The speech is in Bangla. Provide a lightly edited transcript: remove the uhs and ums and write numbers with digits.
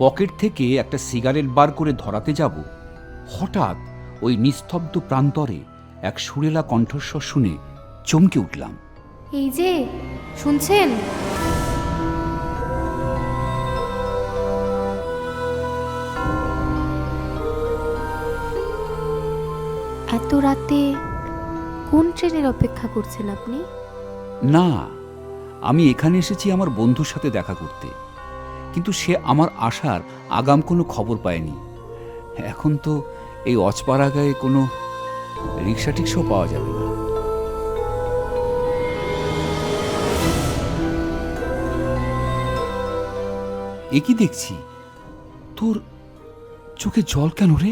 পকেট থেকে একটা সিগারেট বার করে ধরাতে যাব, হঠাৎ ওই নিস্তব্ধ প্রান্তরে এক সুরেলা কণ্ঠস্বর শুনে চমকে উঠলাম। এই যে, শুনছেন? এত রাতে কোন ট্রেনের অপেক্ষা করছেন আপনি? না, আমি এখানে এসেছি আমার বন্ধুর সাথে দেখা করতে, কিন্তু সে আমার আসার আগাম কোনো খবর পায়নি। এখন তো এই অচপাড়া গায়ে কোনো রিক্সা টিক্সাও পাওয়া যাবে না। এ কি দেখছি, তোর চোখে জল কেন রে?